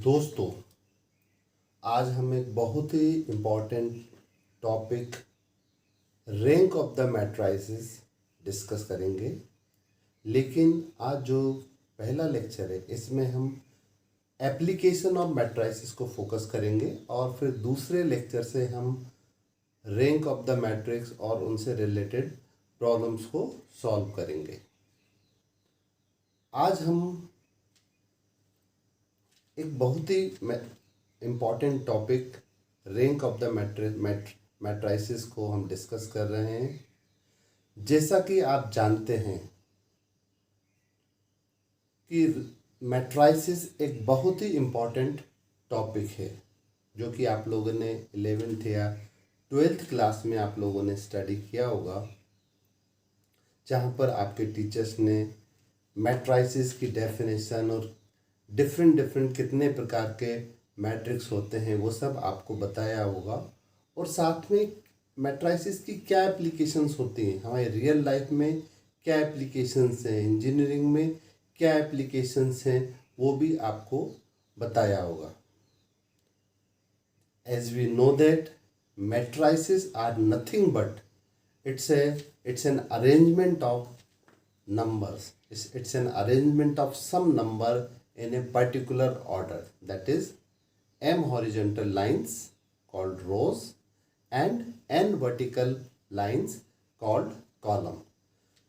दोस्तों, आज हम एक बहुत ही important topic rank of the matrices discuss करेंगे। लेकिन आज जो पहला लेक्चर है इसमें हम एप्लीकेशन ऑफ मैट्राइसेस को फोकस करेंगे और फिर दूसरे लेक्चर से हम रैंक ऑफ द मैट्रिक्स और उनसे रिलेटेड प्रॉब्लम्स को सॉल्व करेंगे। आज हम एक बहुत ही important topic rank of the matrices को हम डिस्कस कर रहे हैं। जैसा कि आप जानते हैं कि मैट्राइसेस एक बहुत ही इम्पॉर्टेंट टॉपिक है जो कि आप लोगों ने 11th या 12th क्लास में आप लोगों ने स्टडी किया होगा, जहाँ पर आपके टीचर्स ने मैट्राइसेस की डेफिनेशन और डिफरेंट कितने प्रकार के मैट्रिक्स होते हैं वो सब आपको बताया होगा। और साथ में मैट्राइसेस की क्या एप्लीकेशंस होती हैं, हमारे रियल लाइफ में क्या एप्लीकेशंस हैं, इंजीनियरिंग में क्या एप्लीकेशंस हैं, वो भी आपको बताया होगा। As we know that matrices are nothing but it's an arrangement of numbers. It's an arrangement of some number in a particular order, that is m horizontal lines called rows and n vertical lines called column.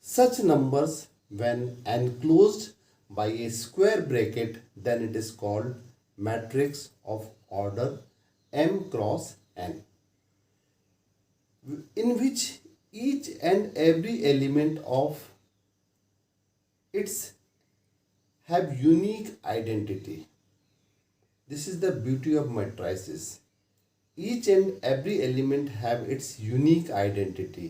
Such numbers when enclosed by a square bracket, then it is called matrix of order m cross n, in which each and every element of its have unique identity. This is the beauty of matrices. Each and every element have its unique identity.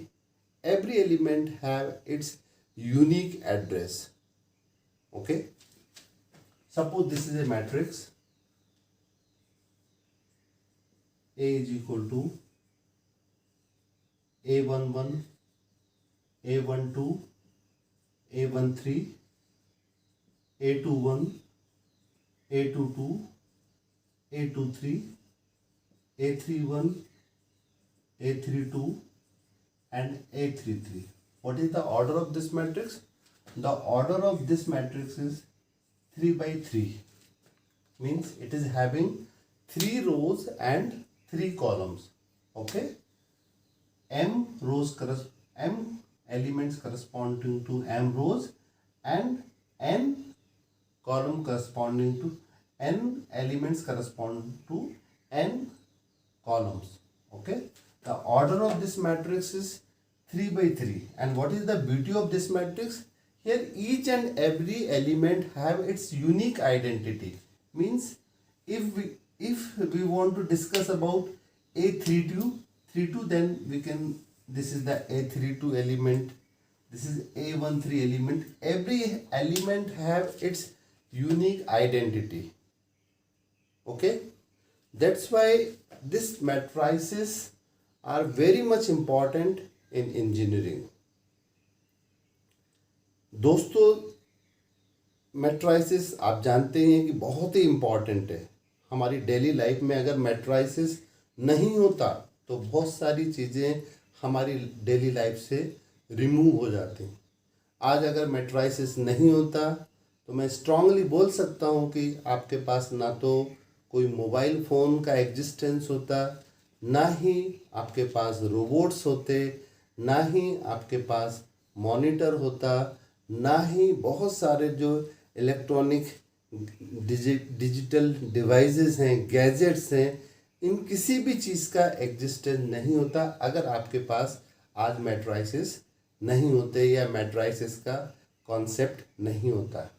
Every element have its unique address. Okay, suppose this is a matrix. A is equal to A11, A12, A13, A21, A22, A23, A31, A32 and A33. What is the order of this matrix? The order of this matrix is 3 by 3. Means it is having 3 rows and 3 columns. Okay. M elements corresponding to m rows and n column corresponding to n elements corresponding to n columns. Okay, the order of this matrix is 3 by 3. And what is the beauty of this matrix? Here each and every element have its unique identity. Means if we want to discuss about A32, then we can, this is the A32 element, this is A13 element. Every element have its unique identity. Okay, that's why these matrices are very much important in engineering. दोस्तों, matrices आप जानते हैं कि बहुत ही important है हमारी daily life में। अगर मैट्राइसेस नहीं होता तो बहुत सारी चीज़ें हमारी डेली लाइफ से रिमूव हो जाती हैं। आज अगर मैट्राइसेस नहीं होता तो मैं स्ट्रांगली बोल सकता हूँ कि आपके पास ना तो कोई मोबाइल फ़ोन का एग्जिस्टेंस होता, ना ही आपके पास रोबोट्स होते, ना ही आपके पास मॉनिटर होता, ना ही बहुत सारे जो इलेक्ट्रॉनिक डिजिटल डिवाइसेस हैं, गैजेट्स हैं, इन किसी भी चीज़ का एग्जिस्टेंस नहीं होता अगर आपके पास आज मैट्राइसेस नहीं होते या मैट्राइसेस का कॉन्सेप्ट नहीं होता।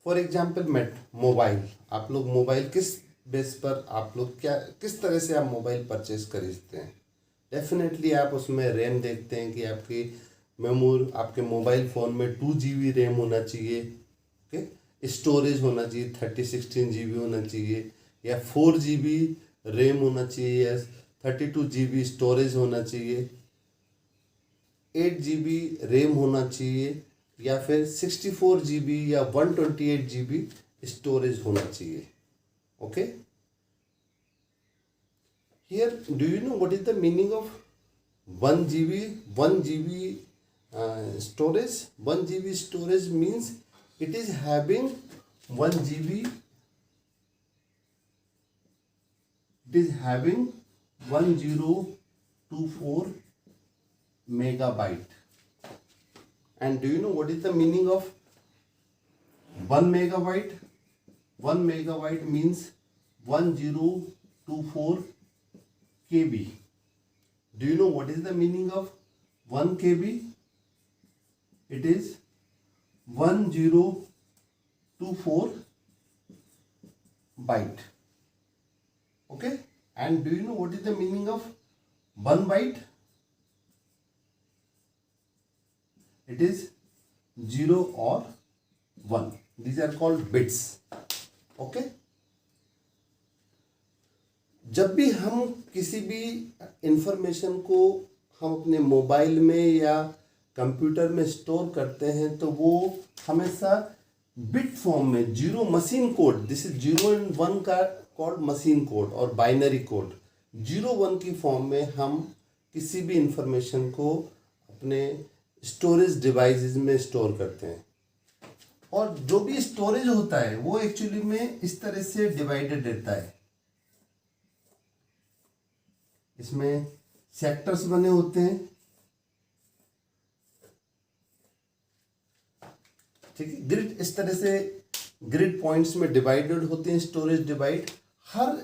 फॉर एग्जांपल मोबाइल, आप लोग मोबाइल किस बेस पर आप लोग किस तरह से आप मोबाइल परचेज खरीदते हैं? डेफिनेटली आप उसमें रैम देखते हैं कि आपके मोबाइल फ़ोन में 2 GB रैम होना चाहिए। ओके, स्टोरेज होना चाहिए 16 GB होना चाहिए, या 4 GB रैम होना चाहिए, या 32 GB स्टोरेज होना चाहिए, 8 GB रैम होना चाहिए, या फिर 64 GB या 128 GB स्टोरेज होना चाहिए. Okay, here do you know what is the meaning of 1 GB storage? 1 GB storage means it is having 1 GB, it is having 1024 megabyte. And do you know what is the meaning of 1 megabyte? 1 megabyte means 1024 KB. Do you know what is the meaning of 1 KB? It is 1024 byte. Okay, and do you know what is the meaning of 1 byte? It is 0 or 1. These are called bits. Okay, जब भी हम किसी भी information को हम अपने mobile में या कंप्यूटर में स्टोर करते हैं तो वो हमेशा बिट फॉर्म में, zero machine code, this is 0 and 1 का कोड मशीन कोड और बाइनरी कोड 0-1 की फॉर्म में हम किसी भी इंफॉर्मेशन को अपने स्टोरेज डिवाइसेस में स्टोर करते हैं. और जो भी स्टोरेज होता है वो एक्चुअली में इस तरह से डिवाइडेड रहता है. इसमें सेक्टर्स बने होते हैं. ठीक है, ग्रिड इस तरह से ग्रिड पॉइंट्स में डिवाइडेड होते हैं. स्टोरेज डिवाइड, हर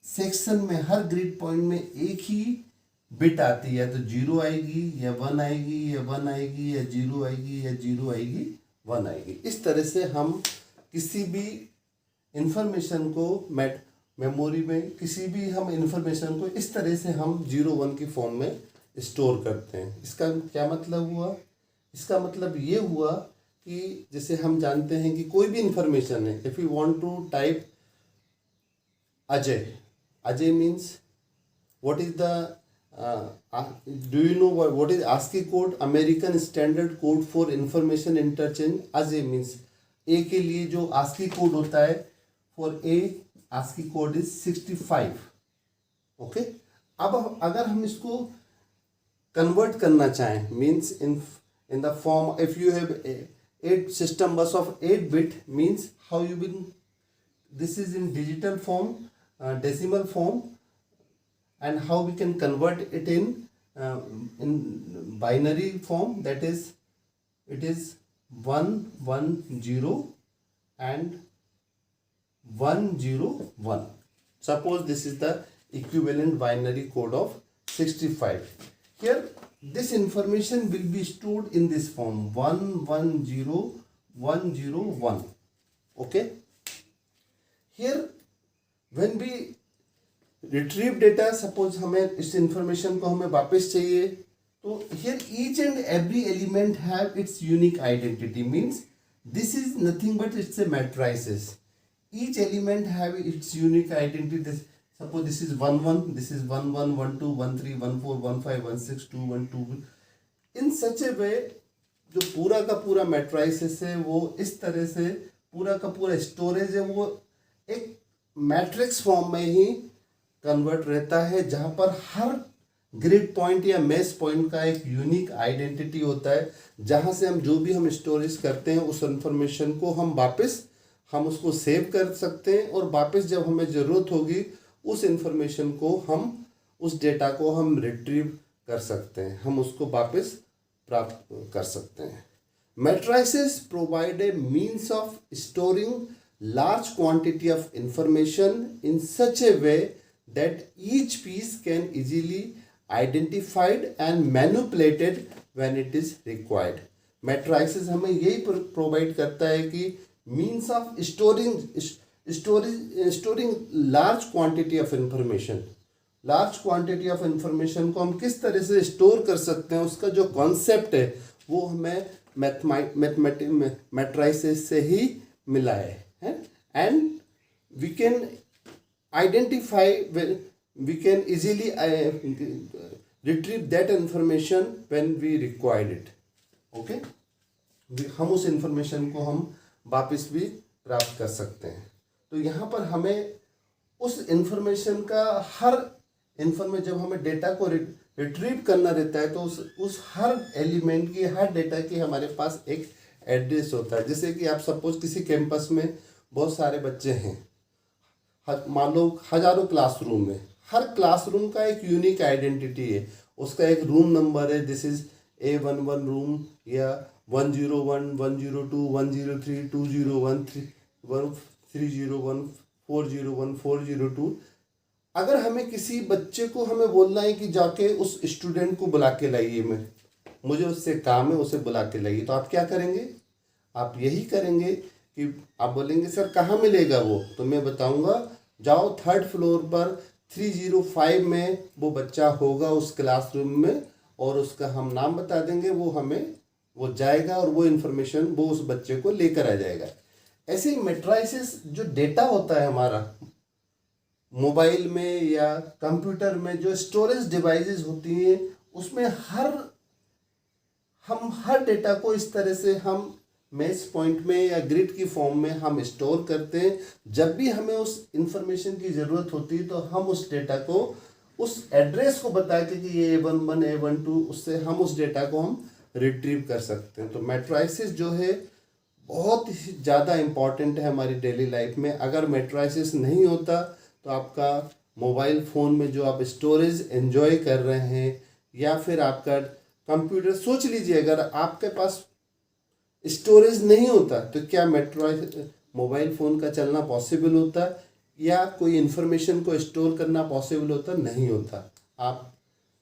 सेक्शन में, हर ग्रिड पॉइंट में एक ही बिट आती है, या तो 0 आएगी या 1 आएगी, या 1 आएगी या 0 आएगी, या 0 आएगी 1 आएगी. इस तरह से हम किसी भी इंफॉर्मेशन को मेमोरी में, किसी भी हम इंफॉर्मेशन को इस तरह से हम 0-1 की फॉर्म में स्टोर करते हैं. इसका क्या मतलब हुआ? इसका मतलब ये हुआ कि जैसे हम जानते हैं कि कोई भी इंफॉर्मेशन है, if you want to type अजय means what is the do you know what is ASCII code? American standard code for information interchange. अजय मीन्स ए के लिए जो ASCII कोड होता है, for A ASCII code is 65. Okay, अब अगर हम इसको कन्वर्ट करना चाहें, means in the form, if you have 8 system bus of 8 bit, means how you will, this is in digital form, decimal form, and how we can convert it in binary form, that is it is 110 and 101. Suppose this is the equivalent binary code of 65. Here this information will be stored in this form 110101. Okay, here when we retrieve data, suppose हमें इस information को हमें वापस चाहिए, तो here each and every element have its unique identity, means this is nothing but it's a matrices. Each element have its unique identity. Suppose this is 11, this is 11, 12, 13, 14, 15, 16, 2, 1, 2. In such a way, जो पूरा का पूरा matrices है वो इस तरह से पूरा का पूरा स्टोरेज है वो एक मैट्रिक्स फॉर्म में ही कन्वर्ट रहता है, जहाँ पर हर ग्रिड पॉइंट या मेस पॉइंट का एक यूनिक आइडेंटिटी होता है, जहाँ से हम जो भी हम स्टोरेज करते हैं उस इंफॉर्मेशन को हम उसको सेव कर सकते हैं, और वापस जब हमें ज़रूरत होगी उस इंफॉर्मेशन को उस डेटा को हम रिट्रीव कर सकते हैं, हम उसको वापस प्राप्त कर सकते हैं. Matrices provide a means of storing large quantity of information in such A way that each piece can easily identified and manipulated when it is required. Matrices हमें यही प्रोवाइड करता है कि means of storing large quantity of information. Large quantity of information को हम किस तरह से स्टोर कर सकते हैं, उसका जो कॉन्सेप्ट है वो हमें मैट्राइसेस से ही मिला है. And we can identify, we can easily retrieve that information when we required it. Okay, हम उस इंफॉर्मेशन को हम वापस भी प्राप्त कर सकते हैं। तो यहाँ पर हमें उस इंफॉर्मेशन का हर इंफॉर्मेशन, जब हमें डेटा को रिट्रीव करना रहता है तो उस हर एलिमेंट की, हर डेटा की हमारे पास एक एड्रेस होता है। जैसे कि आप सपोज किसी कैंपस में बहुत सारे बच्चे हैं, मान लो हजारों क्लासरूम में, हर क्लासरूम का एक यूनिक आइडेंटिटी है, उसका एक रूम नंबर है, दिस इज A11 रूम, या 101, 102, 103, 201, 301, 401, 402। अगर हमें किसी बच्चे को हमें बोलना है कि जाके उस स्टूडेंट को बुला के लाइए, मुझे उससे काम है, उसे बुला के लाइए, तो आप क्या करेंगे? आप यही करेंगे कि आप बोलेंगे सर कहाँ मिलेगा वो, तो मैं बताऊंगा जाओ 3rd फ्लोर पर 305 में वो बच्चा होगा उस क्लासरूम में, और उसका हम नाम बता देंगे, वो जाएगा और वो इन्फॉर्मेशन वो उस बच्चे को लेकर आ जाएगा। ऐसे ही मेट्राइसिस जो डेटा होता है हमारा मोबाइल में या कंप्यूटर में, जो स्टोरेज डिवाइसेस होती हैं, उसमें हम हर डेटा को इस तरह से हम मैच पॉइंट में या ग्रिड की फॉर्म में हम स्टोर करते हैं। जब भी हमें उस इंफॉर्मेशन की ज़रूरत होती है तो हम उस डेटा को, उस एड्रेस को बता के कि ये A11, A12, उससे हम उस डेटा को हम रिट्रीव कर सकते हैं। तो मैट्राइसिस जो है बहुत ही ज़्यादा इम्पॉर्टेंट है हमारी डेली लाइफ में। अगर मैट्राइसिस नहीं होता तो आपका मोबाइल फ़ोन में जो आप स्टोरेज एंजॉय कर रहे हैं, या फिर आपका कंप्यूटर, सोच लीजिए अगर आपके पास स्टोरेज नहीं होता तो क्या मोबाइल फ़ोन का चलना पॉसिबल होता, या कोई इन्फॉर्मेशन को स्टोर करना पॉसिबल होता? नहीं होता। आप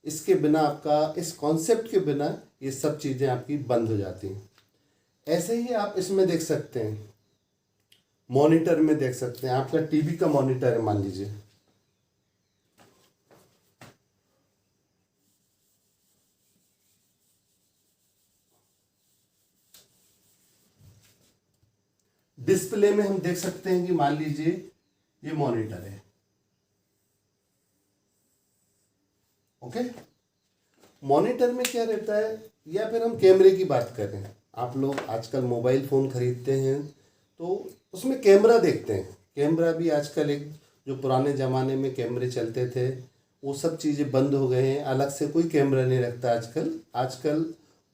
इसके बिना, आपका इस कॉन्सेप्ट के बिना ये सब चीज़ें आपकी बंद हो जाती हैं। ऐसे ही आप इसमें देख सकते हैं, मॉनिटर में देख सकते हैं, आपका टीवी का मॉनिटर है मान लीजिए, डिस्प्ले में हम देख सकते हैं कि मान लीजिए ये मॉनिटर है, ओके। मॉनिटर में क्या रहता है, या फिर हम कैमरे की बात करें, आप लोग आजकल मोबाइल फ़ोन खरीदते हैं तो उसमें कैमरा देखते हैं। कैमरा भी आजकल एक, जो पुराने ज़माने में कैमरे चलते थे वो सब चीज़ें बंद हो गए हैं, अलग से कोई कैमरा नहीं रखता आजकल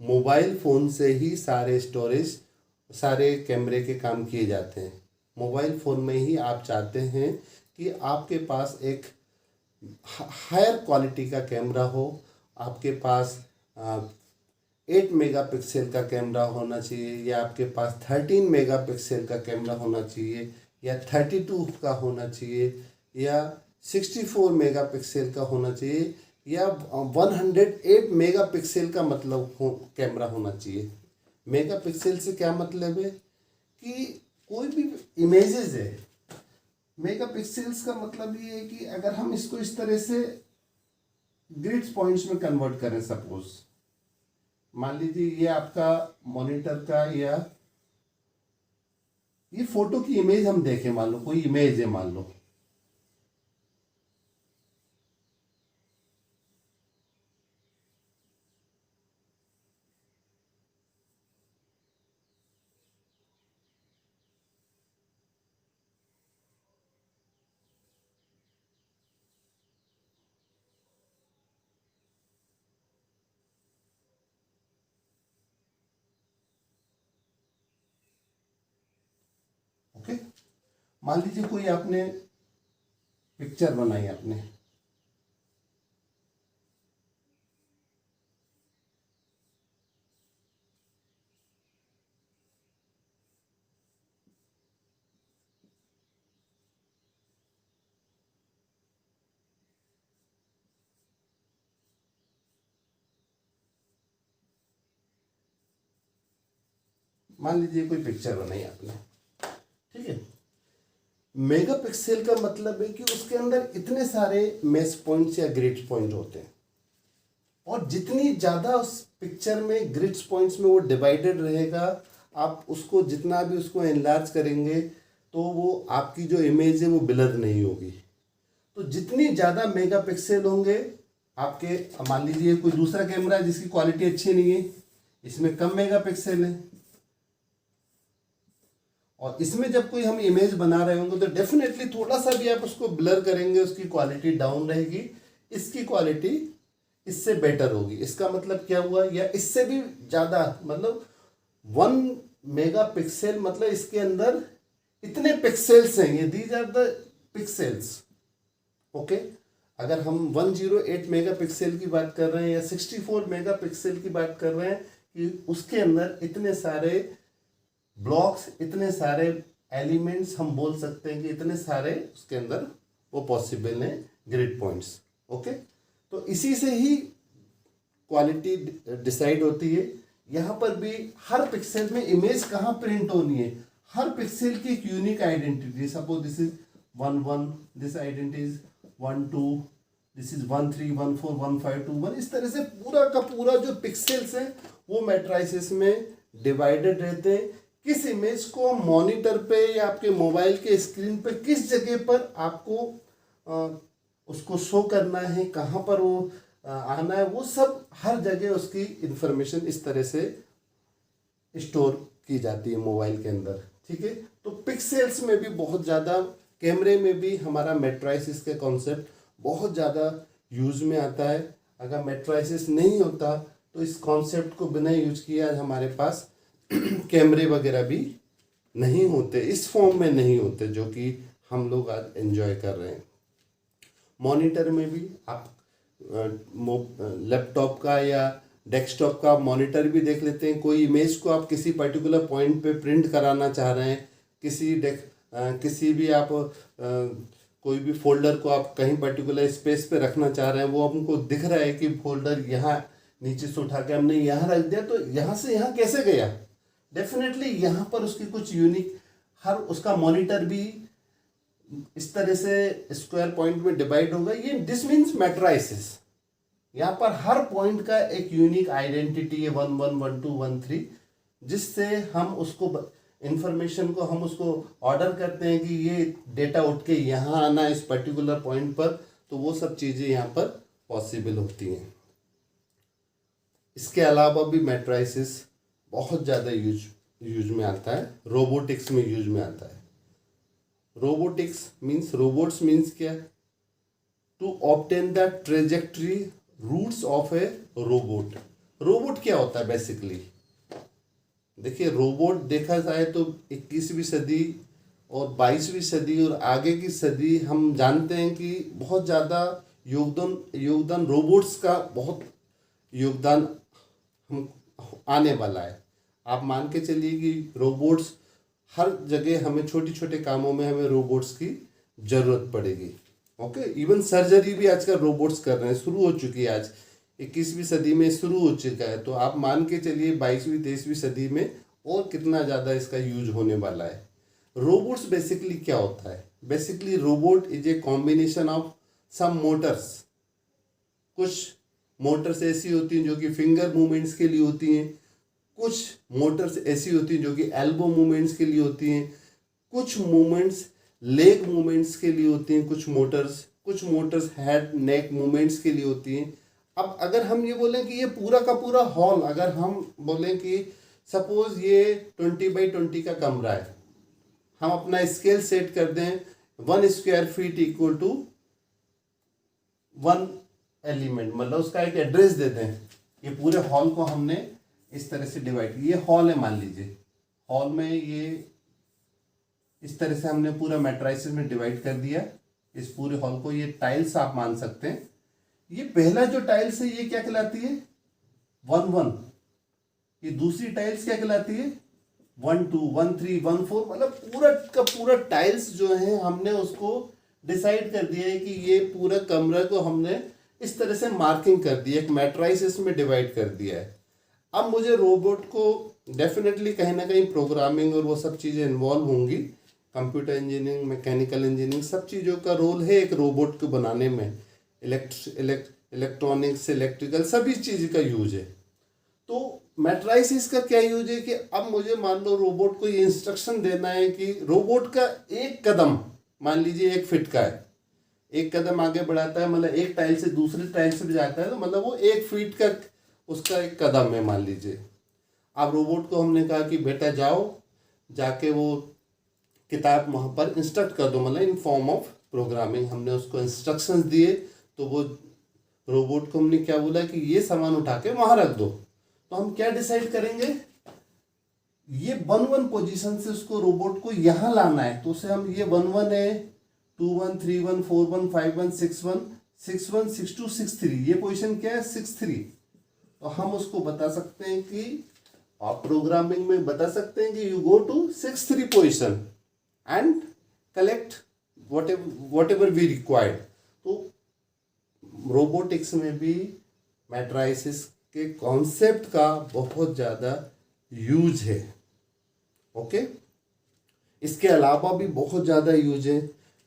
मोबाइल फ़ोन से ही सारे स्टोरेज, सारे कैमरे के काम किए जाते हैं। मोबाइल फ़ोन में ही आप चाहते हैं कि आपके पास एक हायर क्वालिटी का कैमरा हो, आपके पास 8 मेगापिक्सल का कैमरा होना चाहिए, या आपके पास 13 मेगापिक्सल का कैमरा होना चाहिए, या 32 का होना चाहिए, या 64 मेगापिक्सल का होना चाहिए, या 108 मेगापिक्सल का मतलब कैमरा होना चाहिए। मेगापिक्सल से क्या मतलब है कि कोई भी इमेजेस है, मेगापिक्सल्स का मतलब ये है कि अगर हम इसको इस तरह से ग्रिड्स पॉइंट्स में कन्वर्ट करें, सपोज मान लीजिए ये आपका मॉनिटर का, या ये फोटो की इमेज हम देखें, मान लो कोई इमेज है, मान लो ओके। मान लीजिए कोई आपने पिक्चर बनाई, आपने मान लीजिए कोई पिक्चर बनाई आपने, ठीक है। मेगापिक्सल का मतलब है कि उसके अंदर इतने सारे मेश पॉइंट्स या ग्रिड पॉइंट होते हैं, और जितनी ज़्यादा उस पिक्चर में ग्रिड्स पॉइंट्स में वो डिवाइडेड रहेगा, आप उसको जितना भी उसको एनलार्ज करेंगे तो वो आपकी जो इमेज है वो ब्लर नहीं होगी। तो जितनी ज़्यादा मेगापिक्सल होंगे आपके, मान लीजिए कोई दूसरा कैमरा है जिसकी क्वालिटी अच्छी नहीं है, इसमें कम मेगापिक्सल है, और इसमें जब कोई हम इमेज बना रहे होंगे तो डेफिनेटली थोड़ा सा भी आप उसको ब्लर करेंगे उसकी क्वालिटी डाउन रहेगी, इसकी क्वालिटी इससे बेटर होगी। इसका मतलब क्या हुआ, या इससे भी ज़्यादा, मतलब 1 मेगापिक्सल, मतलब इसके अंदर इतने पिक्सेल्स हैं, ये these are the pixels. Okay, अगर हम 108 मेगापिक्सल की बात कर रहे हैं या 64 मेगापिक्सल की बात कर रहे हैं कि उसके अंदर इतने सारे ब्लॉक्स, इतने सारे एलिमेंट्स, हम बोल सकते हैं कि इतने सारे उसके अंदर वो पॉसिबल हैं ग्रिड पॉइंट्स। ओके, तो इसी से ही क्वालिटी डिसाइड होती है। यहाँ पर भी हर पिक्सल में इमेज कहाँ प्रिंट होनी है, हर पिक्सल की एक unique identity. Suppose this is 1 1, this identity is 1 2, this is 1 3 1 4 1 5 2 1। इस तरह से पूरा का पूरा जो पिक्सेल्स है वो मैट्राइसिस में डिवाइडेड रहते हैं। किस इमेज को मॉनिटर पे या आपके मोबाइल के स्क्रीन पे किस जगह पर आपको उसको शो करना है, कहाँ पर वो आना है, वो सब हर जगह उसकी इंफॉर्मेशन इस तरह से स्टोर की जाती है मोबाइल के अंदर। ठीक है, तो पिक्सेल्स में भी बहुत ज़्यादा, कैमरे में भी हमारा मैट्राइसिस का कॉन्सेप्ट बहुत ज़्यादा यूज में आता है। अगर मैट्राइसिस नहीं होता तो इस कॉन्सेप्ट को बिना यूज किए आज हमारे पास कैमरे वगैरह भी नहीं होते, इस फॉर्म में नहीं होते जो कि हम लोग आज एंजॉय कर रहे हैं। मॉनिटर में भी आप लैपटॉप का या डेस्कटॉप का मॉनिटर भी देख लेते हैं। कोई इमेज को आप किसी पर्टिकुलर पॉइंट पे प्रिंट कराना चाह रहे हैं, किसी भी आप कोई भी फोल्डर को आप कहीं पर्टिकुलर स्पेस पे रखना चाह रहे हैं, वो हमको दिख रहा है कि फोल्डर यहाँ नीचे से उठा के हमने यहाँ रख दिया, तो यहाँ से यहाँ कैसे गया। डेफिनेटली यहाँ पर उसकी कुछ यूनिक, हर उसका मॉनिटर भी इस तरह से स्क्वायर पॉइंट में डिवाइड होगा। ये दिस मीन्स मैट्राइसिस। यहाँ पर हर पॉइंट का एक यूनिक आइडेंटिटी है, 1 1 1 2 1 3, जिससे हम उसको इंफॉर्मेशन को हम उसको ऑर्डर करते हैं कि ये डेटा उठ के यहाँ आना इस पर्टिकुलर पॉइंट पर, तो वो सब चीज़ें यहाँ पर पॉसिबल होती हैं। इसके अलावा भी मैट्राइसिस बहुत ज़्यादा यूज में आता है, रोबोटिक्स में यूज में आता है। रोबोटिक्स मीन्स, रोबोट्स मीन्स क्या, to obtain the trajectory routes of a robot. Robot क्या होता है बेसिकली, देखिए रोबोट देखा जाए तो 21वीं सदी और 22वीं सदी और आगे की सदी हम जानते हैं कि बहुत ज़्यादा योगदान रोबोट्स का बहुत योगदान हम आने वाला है। आप मान के चलिए कि रोबोट्स हर जगह, हमें छोटे छोटे कामों में हमें रोबोट्स की ज़रूरत पड़ेगी। ओके, इवन सर्जरी भी आजकल रोबोट्स कर रहे हैं, शुरू हो चुकी है, आज 21वीं सदी में शुरू हो चुका है। तो आप मान के चलिए 22वीं 23वीं सदी में और कितना ज़्यादा इसका यूज होने वाला है। रोबोट्स बेसिकली क्या होता है, basically robot is a combination of some motors. कुछ मोटर्स ऐसी होती हैं जो कि फिंगर मूवमेंट्स के लिए होती हैं, कुछ मोटर्स ऐसी होती हैं जो कि एल्बो मूवमेंट्स के लिए होती हैं, कुछ मूवमेंट्स लेग मूवमेंट्स के लिए होती हैं, कुछ मोटर्स हेड नेक मूवमेंट्स के लिए होती हैं। अब अगर हम ये बोलें कि ये पूरा का पूरा हॉल, अगर हम बोलें कि सपोज ये 20x20 का कमरा है, हम अपना स्केल सेट कर दें 1 square feet equal to 1 element, मतलब उसका एक एड्रेस दे दें। ये पूरे हॉल को हमने इस तरह से डिवाइड, ये हॉल है मान लीजिए, हॉल में ये इस तरह से हमने पूरा मैट्राइसिस में डिवाइड कर दिया इस पूरे हॉल को। ये टाइल्स आप मान सकते हैं। ये पहला जो टाइल्स है ये क्या कहलाती है, 1 1। ये दूसरी टाइल्स क्या कहलाती है, 1 2 1 3 1 4। मतलब पूरा का पूरा टाइल्स जो है हमने उसको डिसाइड कर दिया है कि ये पूरा कमरा को हमने इस तरह से मार्किंग कर दी है, एक मैट्राइसिस में डिवाइड कर दिया है। अब मुझे रोबोट को डेफिनेटली कहीं ना कहीं प्रोग्रामिंग और वो सब चीज़ें इन्वॉल्व होंगी, कंप्यूटर इंजीनियरिंग, मैकेनिकल इंजीनियरिंग, सब चीज़ों का रोल है एक रोबोट को बनाने में। इलेक्ट्रॉनिक्स, इलेक्ट्रिकल, सभी चीज़ का यूज है। तो मैट्राइसिस का क्या यूज है कि अब मुझे मान लो रोबोट को ये इंस्ट्रक्शन देना है कि रोबोट का एक कदम, मान लीजिए 1 फीट का है, एक कदम आगे बढ़ाता है, मतलब एक टाइल से दूसरी टाइल से भी जाता है, तो मतलब वो 1 फीट का उसका एक कदम है मान लीजिए। अब रोबोट को हमने कहा कि बेटा जाओ, जाके वो किताब वहाँ पर इंस्ट्रक्ट कर दो, मतलब इन फॉर्म ऑफ प्रोग्रामिंग हमने उसको इंस्ट्रक्शंस दिए, तो वो रोबोट को हमने क्या बोला कि ये सामान उठा के वहाँ रख दो। तो हम क्या डिसाइड करेंगे, ये 1 1 पोजीशन से उसको रोबोट को यहाँ लाना है, तो उसे हम ये 1 1 है, 2 1 3 1 4 1 5 1 6 1 6 1 6 2 6 3, ये पोजीशन क्या है 6 3। तो हम उसको बता सकते हैं कि आप प्रोग्रामिंग में बता सकते हैं कि you go to 6 3 position and collect whatever we required. तो रोबोटिक्स में भी मैट्राइसिस के कॉन्सेप्ट का बहुत ज़्यादा यूज है। ओके, इसके अलावा भी बहुत ज़्यादा यूज है।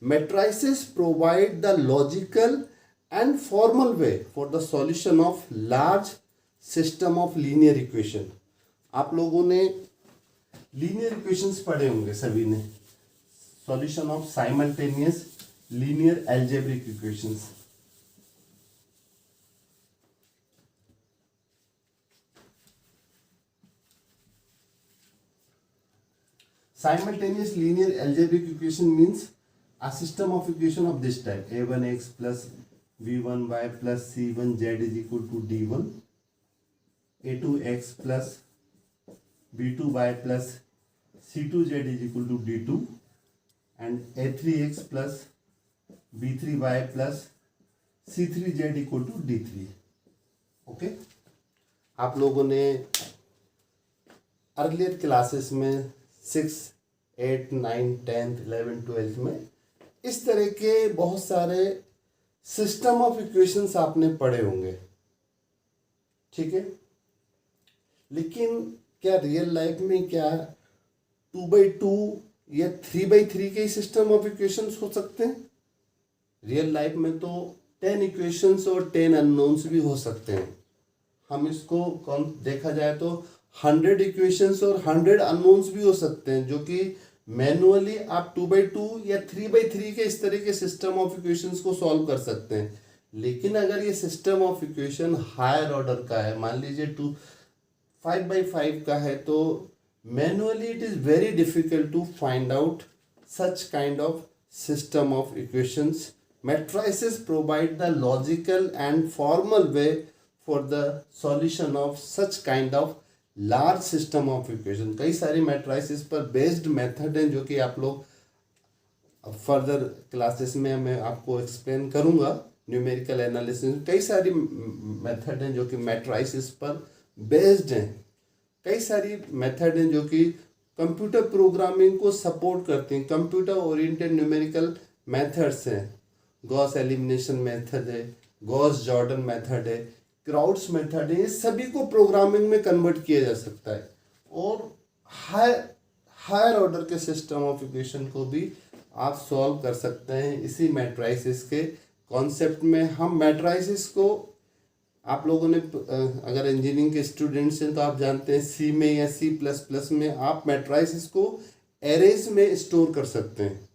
Matrices provide the logical and formal way for the solution of large system of linear equation. आप लोगों ने लीनियर इक्वेशंस पढ़े होंगे सभी ने, solution of simultaneous linear algebraic equations. Simultaneous linear algebraic equation means a system of equation of this type: a1x plus v1y plus c1z is equal to d1, a2x plus b2y plus c2z is equal to d2, and a3x plus b3y plus c3z equal to d3. Okay, आप लोगों ने earlier classes में 6 8 9 10th 11 12th में इस तरह के बहुत सारे सिस्टम ऑफ इक्वेशंस आपने पढ़े होंगे, ठीक है। लेकिन क्या रियल लाइफ में क्या 2x2 या 3x3 के सिस्टम ऑफ इक्वेशंस हो सकते हैं? रियल लाइफ में तो 10 इक्वेशंस और 10 अननोन्स भी हो सकते हैं। हम इसको कौन देखा जाए तो 100 इक्वेशंस और 100 अननोन्स भी हो सकते हैं, जो कि मैनुअली आप 2x2 या 3x3 के इस तरह के सिस्टम ऑफ इक्वेशंस को सॉल्व कर सकते हैं। लेकिन अगर ये system of equation higher order का है, मान लीजिए 5x5 का है, तो manually it is very difficult to find out such kind of system of equations. Matrices provide the logical and formal way for the solution of such kind of large system of equation. कई सारी matrices पर based method हैं जो कि आप लोग further classes में मैं आपको एक्सप्लेन करूंगा। न्यूमेरिकल एनालिसिस कई सारी मेथड हैं जो कि मैट्राइसिस पर बेस्ड हैं। कई सारी मेथड हैं जो कि कंप्यूटर प्रोग्रामिंग को सपोर्ट करते हैं। कंप्यूटर ओरिएंटेड न्यूमेरिकल मेथड्स हैं, गॉस एलिमिनेशन मेथड है, गॉस जॉर्डन मेथड है, क्राउड्स मेथड है। ये सभी को प्रोग्रामिंग में कन्वर्ट किया जा सकता है और हायर ऑर्डर के सिस्टम ऑफ इक्वेशन को भी आप सॉल्व कर सकते हैं इसी मैट्राइसिस के कॉन्सेप्ट में। हम मैट्राइसिस को, आप लोगों ने अगर इंजीनियरिंग के स्टूडेंट्स हैं तो आप जानते हैं सी में या C++ में आप मैट्राइसिस को एरेज में स्टोर कर सकते हैं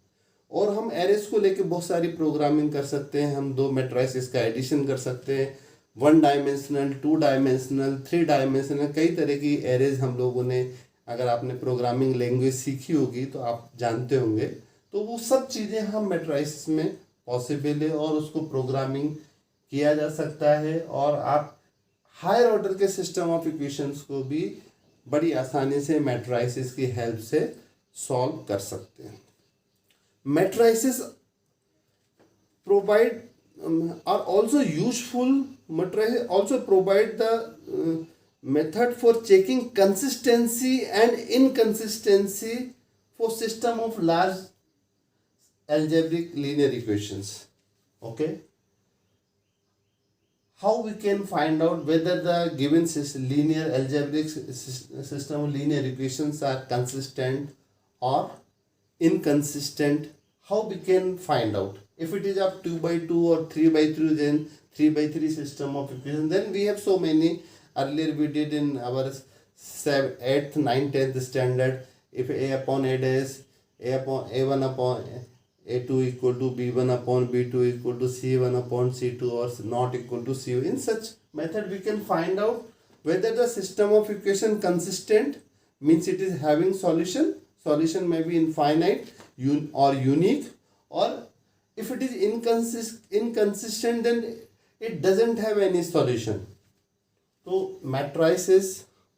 और हम एरेज को लेके बहुत सारी प्रोग्रामिंग कर सकते हैं। हम दो मैट्राइसिस का एडिशन कर सकते हैं, 1 डायमेंशनल, 2 डायमेंशनल, 3 डायमेंशनल, कई तरह की एरेज हम लोगों ने, अगर आपने प्रोग्रामिंग लैंग्वेज सीखी होगी तो आप जानते होंगे। तो वो सब चीज़ें हम मैट्राइसिस में पॉसिबल है और उसको प्रोग्रामिंग किया जा सकता है और आप हायर ऑर्डर के सिस्टम ऑफ इक्वेशंस को भी बड़ी आसानी से मैट्राइसिस की हेल्प से सॉल्व कर सकते हैं। Matrices provide are also useful. Matrices also provide the method for checking consistency and inconsistency for system of large algebraic linear equations. Okay, how we can find out whether the given linear algebraic system of linear equations are consistent or inconsistent? How we can find out? If it is of 2x2 or 3x3, then 3x3 system of equations, then we have so many. Earlier we did in our 8th, 9th, 10th standard, if a upon a dash, a1 upon a2 equal to b1 upon b2 equal to c1 upon c2 or not equal to c. In such method we can find out whether the system of equation consistent, means it is having solution, solution may be infinite or unique, or if it is inconsistent then it doesn't have any solution. तो matrices,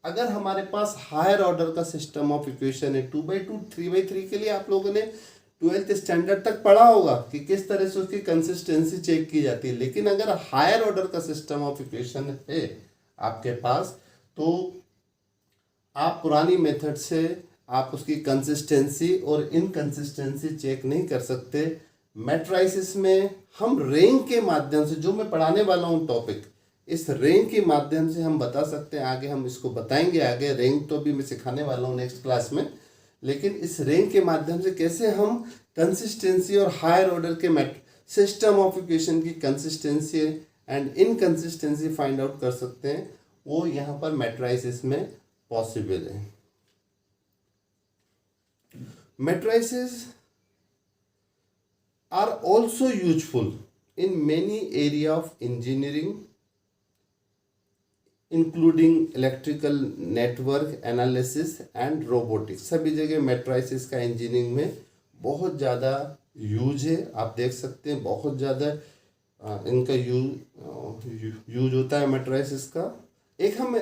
अगर हमारे पास higher order का system of equation है 2/2 3/3 के लिए आप लोगों ने 12th स्टैंडर्ड तक पढ़ा होगा कि किस तरह से उसकी कंसिस्टेंसी चेक की जाती है। लेकिन अगर हायर ऑर्डर का सिस्टम ऑफ इक्वेशन है आपके पास, तो आप पुरानी मेथड से आप उसकी कंसिस्टेंसी और इनकंसिस्टेंसी चेक नहीं कर सकते। मैट्राइसिस में हम रैंक के माध्यम से, जो मैं पढ़ाने वाला हूँ टॉपिक, इस रैंक के माध्यम से हम बता सकते हैं। आगे हम इसको बताएंगे, आगे रैंक तो भी मैं सिखाने वाला हूँ नेक्स्ट क्लास में, लेकिन इस रैंक के माध्यम से कैसे हम कंसिस्टेंसी और हायर ऑर्डर के सिस्टम ऑफ इक्वेशन की consistency and inconsistency find out कर सकते हैं, वो यहाँ पर मैट्राइसिस में पॉसिबल है। Matrices are also useful in many area of engineering including electrical network analysis and robotics. सभी जगह मैट्राइसिस का इंजीनियरिंग में बहुत ज़्यादा यूज है। आप देख सकते हैं बहुत ज़्यादा इनका यूज होता है मैट्राइसिस का। एक हम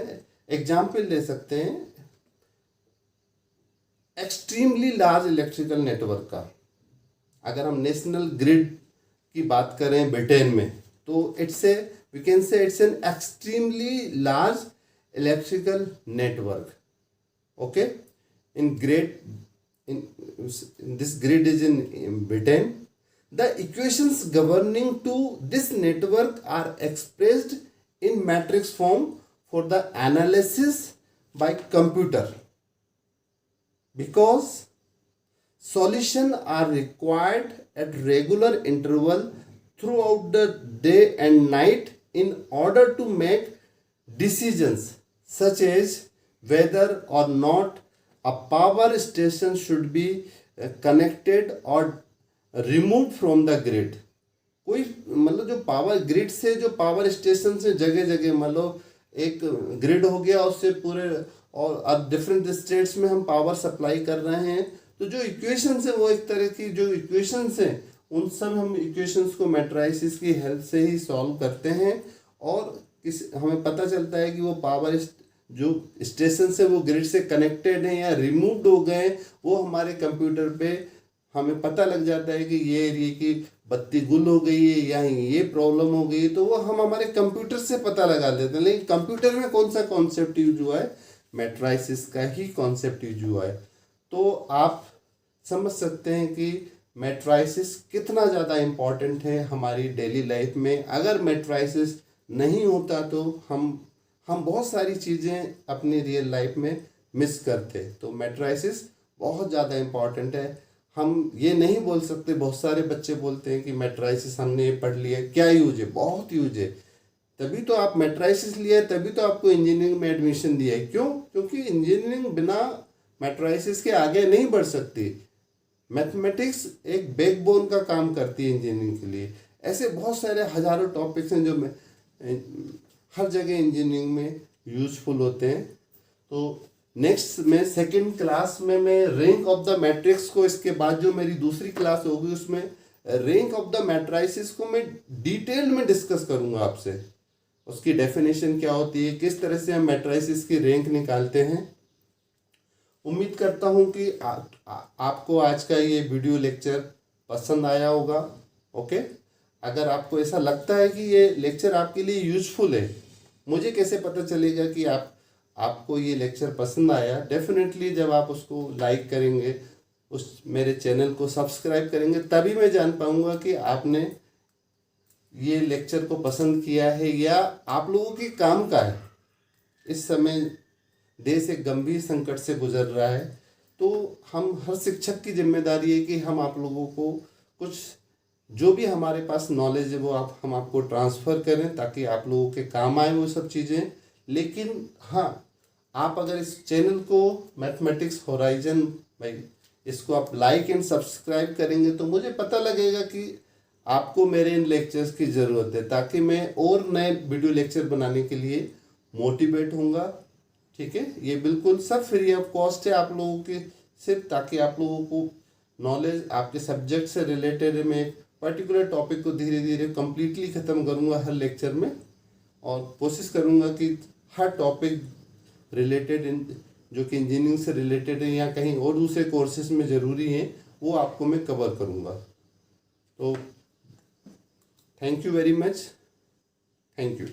एग्जाम्पल ले सकते हैं एक्सट्रीमली लार्ज इलेक्ट्रिकल नेटवर्क का। अगर हम नेशनल ग्रिड की बात करें ब्रिटेन में, तो we can say it's an extremely large electrical network. Okay, in this grid is in Britain. The equations governing to this network are expressed in matrix form for the analysis by computer, because solutions are required at regular interval throughout the day and night in order to make decisions such as whether or not a power station should be connected or removed from the grid. कोई मतलब जो power grid से, जो power station से जगह जगह मतलब एक ग्रिड हो गया, उससे पूरे और डिफरेंट स्टेट्स में हम पावर सप्लाई कर रहे हैं, तो जो इक्वेशंस है वो एक तरह की जो इक्वेशंस हैं उन सब हम इक्वेशंस को मैट्राइसिस की हेल्प से ही सॉल्व करते हैं, और हमें पता चलता है कि वो पावर जो स्टेशन से वो ग्रिड से कनेक्टेड हैं या रिमूव्ड हो गए, वो हमारे कंप्यूटर पे हमें पता लग जाता है कि ये एरिया की बत्ती गुल हो गई है या ये प्रॉब्लम हो गई है, तो वो हम हमारे कंप्यूटर से पता लगा लेते हैं। लेकिन कंप्यूटर में कौन सा कॉन्सेप्ट यूज हुआ है? मैट्राइसिस का ही कॉन्सेप्ट यूज हुआ है। तो आप समझ सकते हैं कि मैट्राइसिस कितना ज़्यादा इम्पॉर्टेंट है हमारी डेली लाइफ में। अगर मैट्राइसिस नहीं होता तो हम बहुत सारी चीज़ें अपनी रियल लाइफ में मिस करते। तो मैट्राइसिस बहुत ज़्यादा इम्पॉर्टेंट है। हम ये नहीं बोल सकते, बहुत सारे बच्चे बोलते हैं कि मैट्राइसिस हमने ये पढ़ लिया, क्या यूज है? बहुत यूज है। तभी तो आप मैट्राइसिस लिया, तभी तो आपको इंजीनियरिंग में एडमिशन दिया है। क्यों? क्योंकि इंजीनियरिंग बिना मैट्राइसिस के आगे नहीं बढ़ सकती। मैथमेटिक्स एक बैकबोन का काम करती है इंजीनियरिंग के लिए। ऐसे बहुत सारे हजारों टॉपिक्स हैं जो हर जगह इंजीनियरिंग में यूजफुल होते हैं। तो नेक्स्ट में सेकंड क्लास में मैं रैंक ऑफ द मैट्रिक्स को, इसके बाद जो मेरी दूसरी क्लास होगी उसमें रैंक ऑफ द मैट्राइसिस को मैं डिटेल में डिस्कस करूंगा आपसे। उसकी डेफिनेशन क्या होती है, किस तरह से हम मैट्राइसिस की रैंक निकालते हैं। उम्मीद करता हूं कि आपको आज का ये वीडियो लेक्चर पसंद आया होगा। ओके, अगर आपको ऐसा लगता है कि ये लेक्चर आपके लिए यूजफुल है, मुझे कैसे पता चलेगा कि आपको ये लेक्चर पसंद आया? डेफिनेटली जब आप उसको लाइक करेंगे, उस मेरे चैनल को सब्सक्राइब करेंगे, तभी मैं जान पाऊंगा कि आपने ये लेक्चर को पसंद किया है या आप लोगों के काम का है। इस समय देश एक गंभीर संकट से गुजर रहा है, तो हम हर शिक्षक की जिम्मेदारी है कि हम आप लोगों को कुछ जो भी हमारे पास नॉलेज है वो हम आपको ट्रांसफ़र करें, ताकि आप लोगों के काम आए वो सब चीज़ें। लेकिन हाँ, आप अगर इस चैनल को मैथमेटिक्स होराइजन भाई इसको आप लाइक एंड सब्सक्राइब करेंगे, तो मुझे पता लगेगा कि आपको मेरे इन लेक्चर्स की ज़रूरत है, ताकि मैं और नए वीडियो लेक्चर बनाने के लिए मोटिवेट होऊंगा। ठीक है, ये बिल्कुल सब फ्री ऑफ कॉस्ट है, आप लोगों के सिर्फ ताकि आप लोगों को नॉलेज आपके सब्जेक्ट से रिलेटेड में पर्टिकुलर टॉपिक को धीरे धीरे कम्प्लीटली ख़त्म करूँगा हर लेक्चर में, और कोशिश करूँगा कि हर टॉपिक रिलेटेड जो कि इंजीनियरिंग से रिलेटेड है या कहीं और दूसरे कोर्सेज में ज़रूरी हैं वो आपको मैं कवर करूँगा। तो thank you very much, thank you.